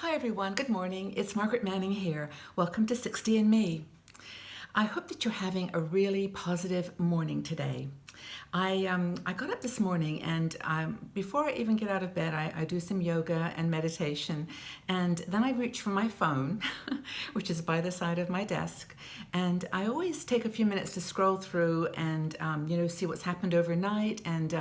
Hi everyone, good morning. It's Margaret Manning here. Welcome to 60 and Me. I hope that you're having a really positive morning today. I got up this morning and before I even get out of bed, I do some yoga and meditation, and then I reach for my phone, which is by the side of my desk, and I always take a few minutes to scroll through and see what's happened overnight and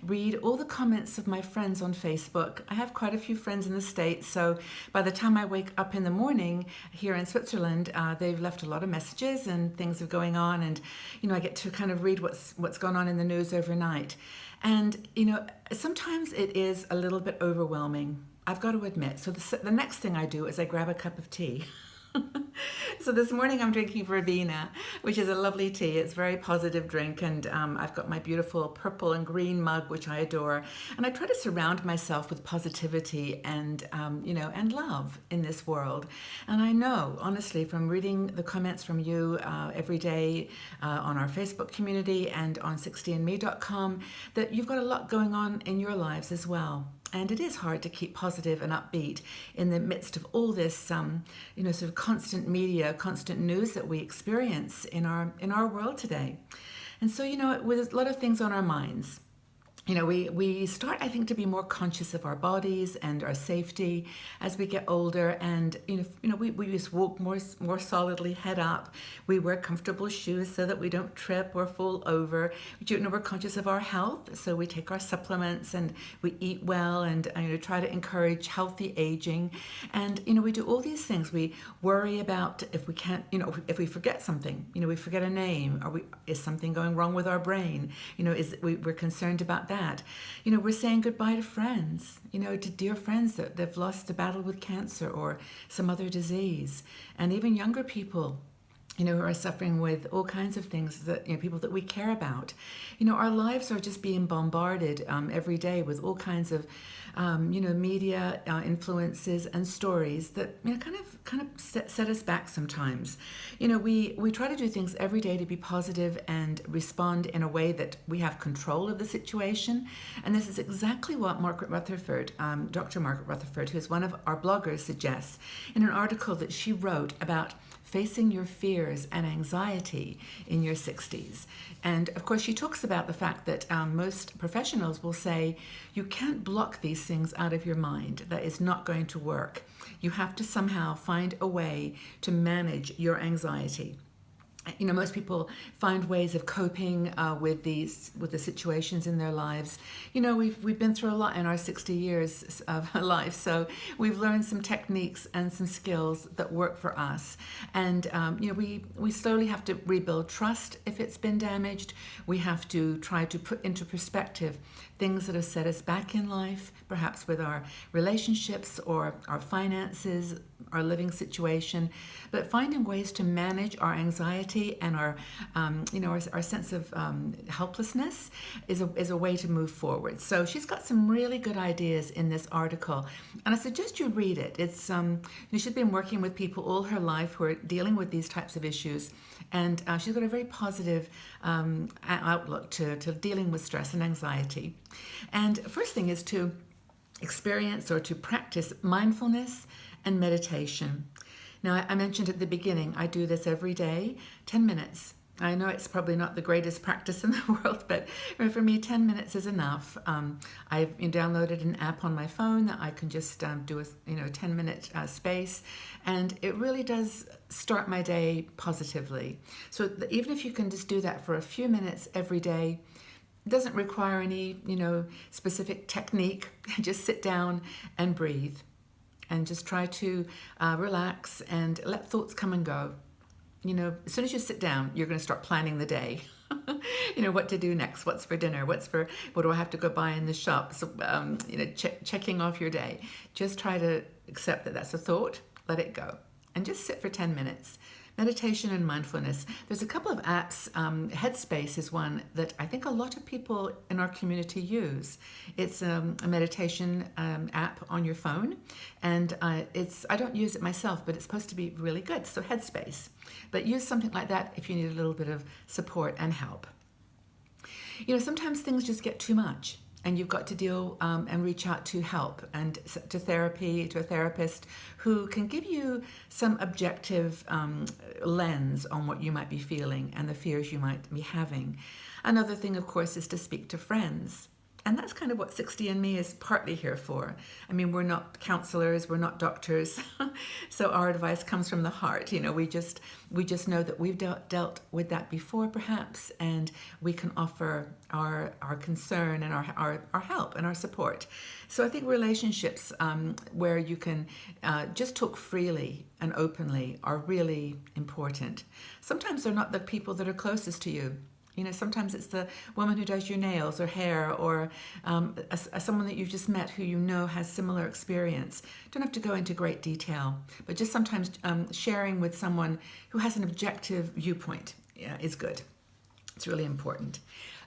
read all the comments of my friends on Facebook. I have quite a few friends in the States, so by the time I wake up in the morning here in Switzerland, they've left a lot of messages and things are going on, and I get to kind of read what's gone on in the news overnight. And sometimes it is a little bit overwhelming, I've got to admit. So the next thing I do is I grab a cup of tea. So this morning I'm drinking verbena, which is a lovely tea. It's a very positive drink, and I've got my beautiful purple and green mug, which I adore. And I try to surround myself with positivity and and love in this world. And I know, honestly, from reading the comments from you every day on our Facebook community and on 60andme.com, that you've got a lot going on in your lives as well. And it is hard to keep positive and upbeat in the midst of all this, sort of constant media, constant news that we experience in our world today. And so, with a lot of things on our minds, we start, I think, to be more conscious of our bodies and our safety as we get older, and we just walk more solidly, head up. We wear comfortable shoes so that we don't trip or fall over. We're conscious of our health, so we take our supplements and we eat well and try to encourage healthy aging. And we do all these things. We worry about if we can't, if we forget something. We forget a name, or is something going wrong with our brain? We're concerned about that. We're saying goodbye to friends, to dear friends that they've lost a battle with cancer or some other disease, and even younger people, who are suffering with all kinds of things that, people that we care about. Our lives are just being bombarded every day with all kinds of, media influences and stories that kind of set us back sometimes. We try to do things every day to be positive and respond in a way that we have control of the situation. And this is exactly what Margaret Rutherford, Dr. Margaret Rutherford, who is one of our bloggers, suggests in an article that she wrote about facing your fears and anxiety in your 60s. And of course, she talks about the fact that most professionals will say, you can't block these things out of your mind. That is not going to work. You have to somehow find a way to manage your anxiety. Most people find ways of coping with the situations in their lives. We've been through a lot in our 60 years of life, so we've learned some techniques and some skills that work for us. And we slowly have to rebuild trust if it's been damaged. We have to try to put into perspective things that have set us back in life, perhaps with our relationships or our finances, our living situation, but finding ways to manage our anxiety and our sense of helplessness is a way to move forward. So she's got some really good ideas in this article, and I suggest you read it. It's she's been working with people all her life who are dealing with these types of issues, and she's got a very positive outlook to dealing with stress and anxiety. And first thing is to experience or to practice mindfulness and meditation. Now, I mentioned at the beginning, I do this every day, 10 minutes. I know it's probably not the greatest practice in the world, but for me, 10 minutes is enough. I've downloaded an app on my phone that I can just do a 10-minute space, and it really does start my day positively. So even if you can just do that for a few minutes every day, it doesn't require any specific technique. Just sit down and breathe, and just try to relax and let thoughts come and go. As soon as you sit down, you're going to start planning the day. What to do next, what's for dinner, what do I have to go buy in the shop? So, checking off your day. Just try to accept that that's a thought, let it go, and just sit for 10 minutes. Meditation and mindfulness. There's a couple of apps. Headspace is one that I think a lot of people in our community use. It's a meditation app on your phone, and I don't use it myself, but it's supposed to be really good. So Headspace. But use something like that if you need a little bit of support and help. Sometimes things just get too much. and you've got to deal and reach out to help and to therapy, to a therapist who can give you some objective lens on what you might be feeling and the fears you might be having. Another thing, of course, is to speak to friends. And that's kind of what 60andMe is partly here for. I mean, we're not counselors, we're not doctors, so our advice comes from the heart. You know, we just know that we've dealt with that before, perhaps, and we can offer our concern and our help and our support. So I think relationships where you can just talk freely and openly are really important. Sometimes they're not the people that are closest to you. You know, sometimes it's the woman who does your nails or hair, or someone that you've just met who you know has similar experience. Don't have to go into great detail, but just sometimes sharing with someone who has an objective viewpoint is good. It's really important.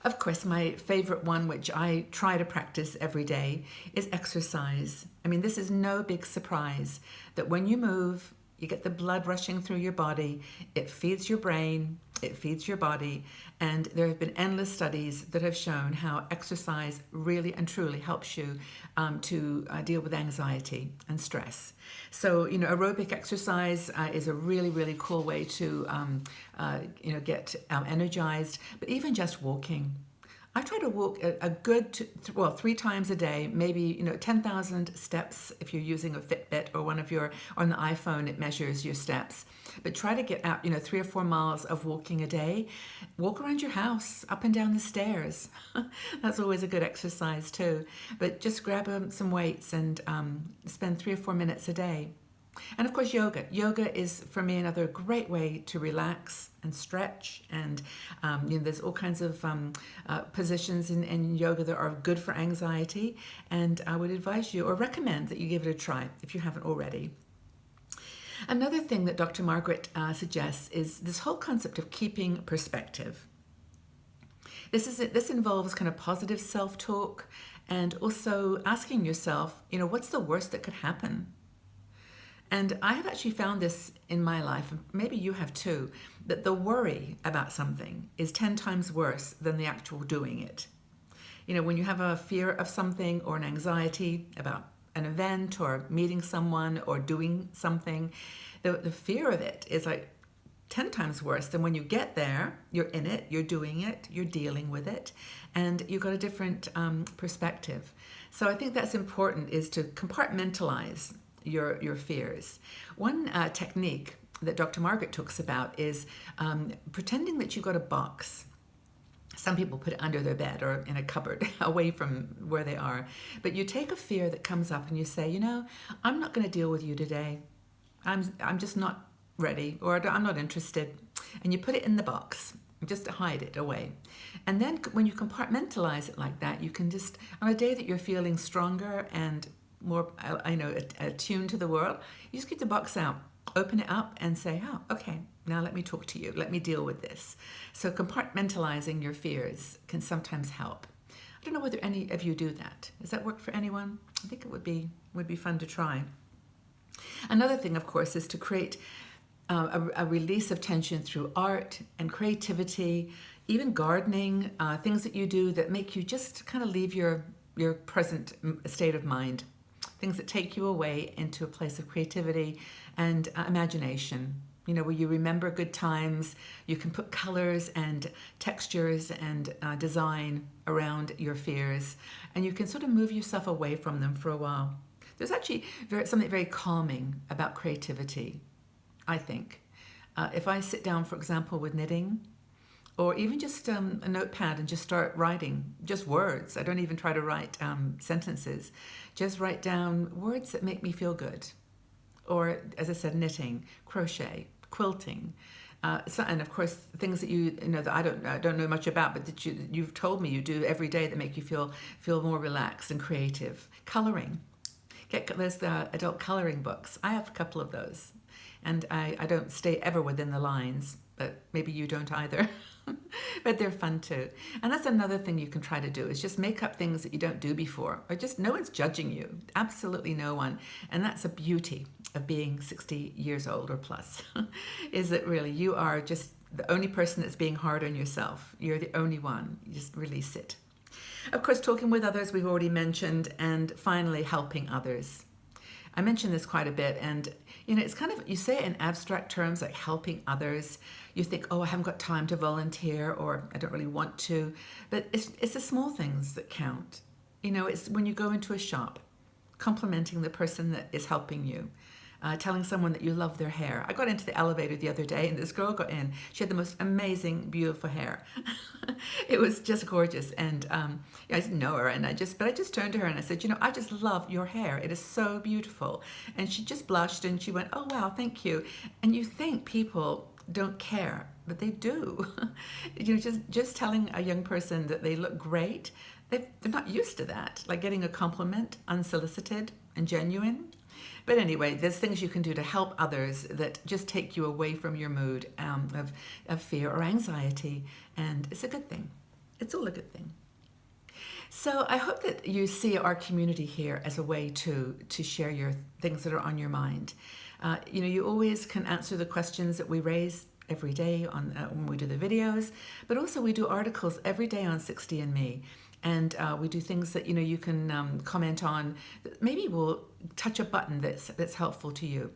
Of course, my favorite one, which I try to practice every day, is exercise. I mean, this is no big surprise that when you move, you get the blood rushing through your body, it feeds your brain, it feeds your body, and there have been endless studies that have shown how exercise really and truly helps you to deal with anxiety and stress. So, you know, aerobic exercise is a really, really cool way to, get energized, but even just walking. I try to walk a good, 3 times a day, maybe 10,000 steps if you're using a Fitbit or on the iPhone it measures your steps. But try to get out 3 or 4 miles of walking a day. Walk around your house, up and down the stairs. That's always a good exercise too. But just grab some weights and spend 3 or 4 minutes a day. And of course, yoga. Yoga is, for me, another great way to relax and stretch. And there's all kinds of positions in yoga that are good for anxiety. And I would advise you or recommend that you give it a try if you haven't already. Another thing that Dr. Margaret suggests is this whole concept of keeping perspective. This involves kind of positive self-talk and also asking yourself, what's the worst that could happen? And I have actually found this in my life, and maybe you have too, that the worry about something is 10 times worse than the actual doing it. When you have a fear of something or an anxiety about an event or meeting someone or doing something, the fear of it is like 10 times worse than when you get there, you're in it, you're doing it, you're dealing with it, and you've got a different perspective. So I think that's important, is to compartmentalize your fears. One technique that Dr. Margaret talks about is pretending that you've got a box. Some people put it under their bed or in a cupboard away from where they are. But you take a fear that comes up and you say, I'm not going to deal with you today. I'm just not ready, or I'm not interested. And you put it in the box just to hide it away. And then when you compartmentalize it like that, you can just, on a day that you're feeling stronger and more, attuned to the world, you just get the box out, open it up and say, oh, okay, now let me talk to you. Let me deal with this. So compartmentalizing your fears can sometimes help. I don't know whether any of you do that. Does that work for anyone? I think it would be fun to try. Another thing, of course, is to create a release of tension through art and creativity, even gardening, things that you do that make you just kind of leave your present state of mind. Things that take you away into a place of creativity and imagination, where you remember good times. You can put colors and textures and design around your fears, and you can sort of move yourself away from them for a while. There's actually something very calming about creativity, I think. If I sit down, for example, with knitting, or even just a notepad and just start writing, just words. I don't even try to write sentences. Just write down words that make me feel good. Or, as I said, knitting, crochet, quilting. And of course, things that that I don't know much about, but that you've told me you do every day that make you feel more relaxed and creative. Coloring. Get those adult coloring books. I have a couple of those. And I don't stay ever within the lines, but maybe you don't either. But they're fun too. And that's another thing you can try to do, is just make up things that you don't do before, or just no one's judging you. Absolutely no one. And that's a beauty of being 60 years old or plus, is that really you are just the only person that's being hard on yourself. You're the only one. You just release it. Of course, talking with others, we've already mentioned, and finally, helping others. I mention this quite a bit, and it's kind of, you say it in abstract terms like helping others. You think, oh, I haven't got time to volunteer, or I don't really want to. But it's the small things that count. It's when you go into a shop, complimenting the person that is helping you. Telling someone that you love their hair. I got into the elevator the other day and this girl got in. She had the most amazing, beautiful hair. It was just gorgeous. And I didn't know her, and I just turned to her and I said, I just love your hair. It is so beautiful. And she just blushed and she went, oh wow, thank you. And you think people don't care, but they do. Just telling a young person that they look great, they're not used to that. Like getting a compliment, unsolicited and genuine. But anyway, there's things you can do to help others that just take you away from your mood of fear or anxiety, and it's a good thing. It's all a good thing. So I hope that you see our community here as a way to share your things that are on your mind. You always can answer the questions that we raise every day when we do the videos, but also we do articles every day on 60andMe. And we do things that you can comment on. Maybe we'll touch a button that's helpful to you.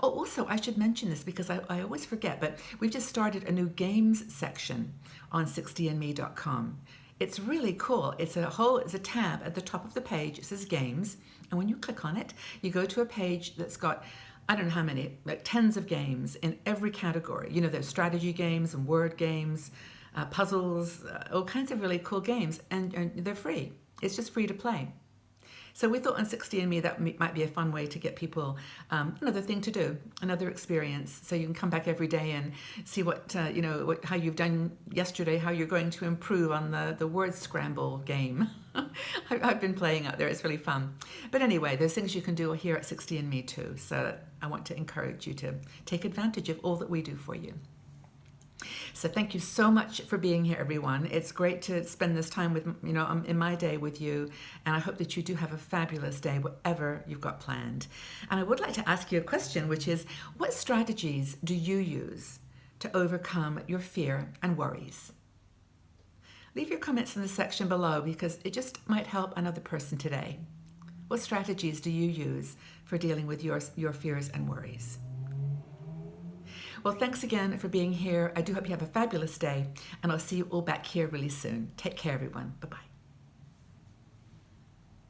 Oh, also I should mention this because I always forget, but we've just started a new games section on 60andme.com. It's really cool. It's a tab at the top of the page. It says games, and when you click on it, you go to a page that's got, I don't know how many, like tens of games in every category. There's strategy games and word games, puzzles, all kinds of really cool games, and they're free. It's just free to play. So we thought on 60andMe that might be a fun way to get people another thing to do, another experience. So you can come back every day and see how you've done yesterday, how you're going to improve on the word scramble game. I've been playing out there. It's really fun. But anyway, there's things you can do here at 60andMe too. So I want to encourage you to take advantage of all that we do for you. So thank you so much for being here, everyone. It's great to spend this time with, in my day with you. And I hope that you do have a fabulous day, whatever you've got planned. And I would like to ask you a question, which is, what strategies do you use to overcome your fear and worries? Leave your comments in the section below because it just might help another person today. What strategies do you use for dealing with your fears and worries? Well, thanks again for being here. I do hope you have a fabulous day, and I'll see you all back here really soon. Take care, everyone. Bye-bye.